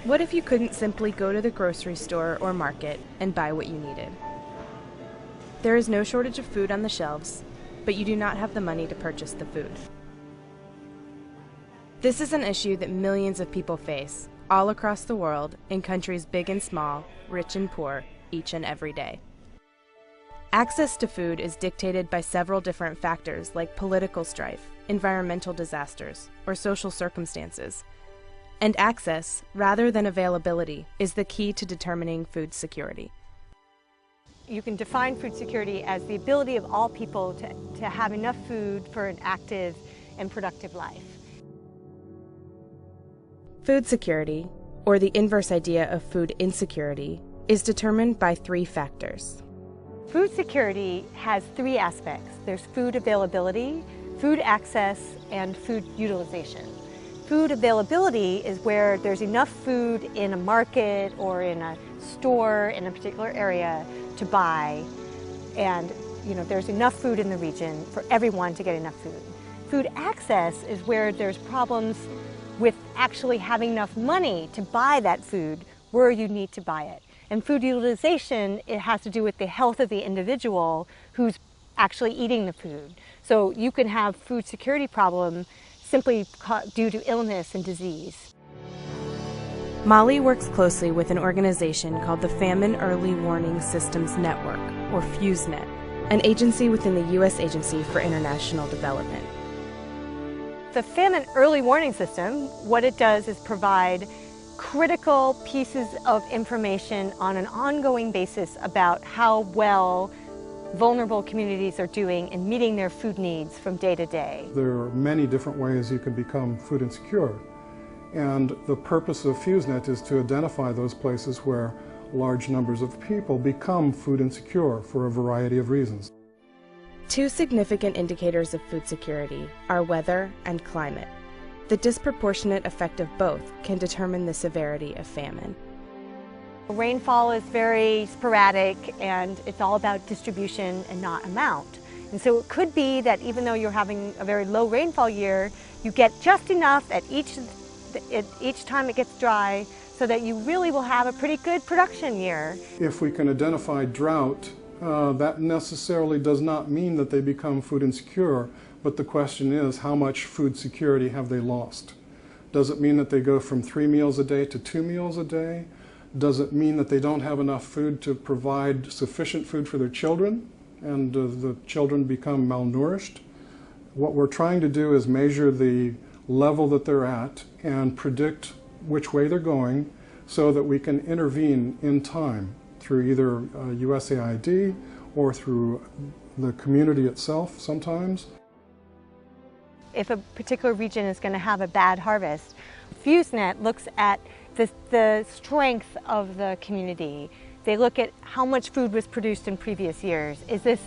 What if you couldn't simply go to the grocery store or market and buy what you needed? There is no shortage of food on the shelves, but you do not have the money to purchase the food. This is an issue that millions of people face all across the world, in countries big and small, rich and poor, each and every day. Access to food is dictated by several different factors like political strife, environmental disasters, or social circumstances. And access, rather than availability, is the key to determining food security. You can define food security as the ability of all people to have enough food for an active and productive life. Food security, or the inverse idea of food insecurity, is determined by three factors. Food security has three aspects. There's food availability, food access, and food utilization. Food availability is where there's enough food in a market or in a store in a particular area to buy, and there's enough food in the region for everyone to get enough food. Food access is where there's problems with actually having enough money to buy that food where you need to buy it. And food utilization, it has to do with the health of the individual who's actually eating the food. So you can have food security problem simply due to illness and disease. Molly works closely with an organization called the Famine Early Warning Systems Network, or FuseNet, an agency within the U.S. Agency for International Development. The Famine Early Warning System, what it does is provide critical pieces of information on an ongoing basis about how well vulnerable communities are doing in meeting their food needs from day to day. There are many different ways you can become food insecure, and the purpose of FuseNet is to identify those places where large numbers of people become food insecure for a variety of reasons. Two significant indicators of food security are weather and climate. The disproportionate effect of both can determine the severity of famine. Rainfall is very sporadic, and it's all about distribution and not amount. And so it could be that even though you're having a very low rainfall year, you get just enough at each time it gets dry so that you really will have a pretty good production year. If we can identify drought, that necessarily does not mean that they become food insecure, but the question is, how much food security have they lost? Does it mean that they go from 3 meals a day to 2 meals a day? Does it mean that they don't have enough food to provide sufficient food for their children, and the children become malnourished? What we're trying to do is measure the level that they're at and predict which way they're going so that we can intervene in time through either USAID or through the community itself sometimes. If a particular region is going to have a bad harvest, FuseNet looks at the strength of the community. They look at how much food was produced in previous years. Is this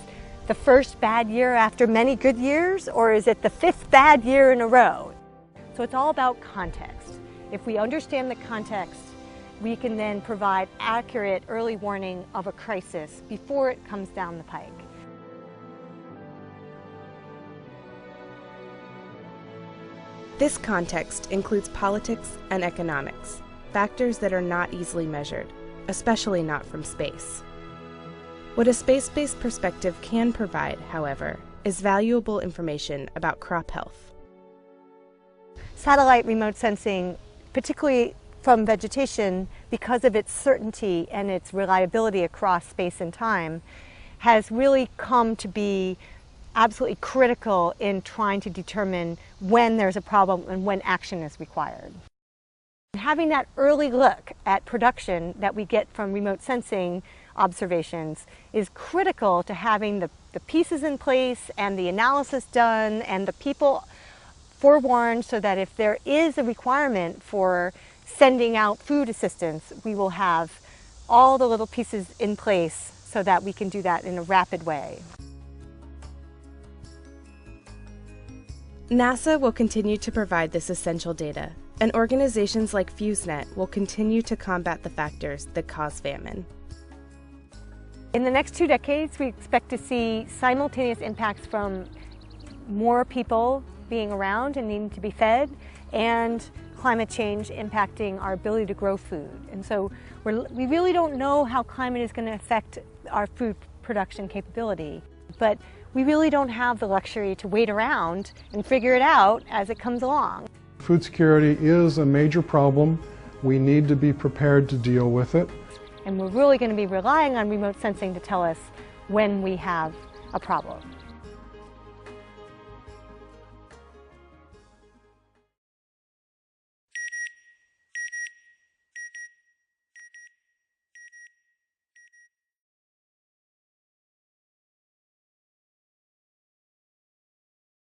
the first bad year after many good years, or is it the 5th bad year in a row? So it's all about context. If we understand the context, we can then provide accurate early warning of a crisis before it comes down the pike. This context includes politics and economics, factors that are not easily measured, especially not from space. What a space-based perspective can provide, however, is valuable information about crop health. Satellite remote sensing, particularly from vegetation, because of its certainty and its reliability across space and time, has really come to be absolutely critical in trying to determine when there's a problem and when action is required. Having that early look at production that we get from remote sensing observations is critical to having the pieces in place and the analysis done and the people forewarned, so that if there is a requirement for sending out food assistance, we will have all the little pieces in place so that we can do that in a rapid way. NASA will continue to provide this essential data and organizations like FuseNet will continue to combat the factors that cause famine. In the next 2 decades, we expect to see simultaneous impacts from more people being around and needing to be fed, and climate change impacting our ability to grow food. And so we really don't know how climate is going to affect our food production capability, but we really don't have the luxury to wait around and figure it out as it comes along. Food security is a major problem. We need to be prepared to deal with it. And we're really going to be relying on remote sensing to tell us when we have a problem.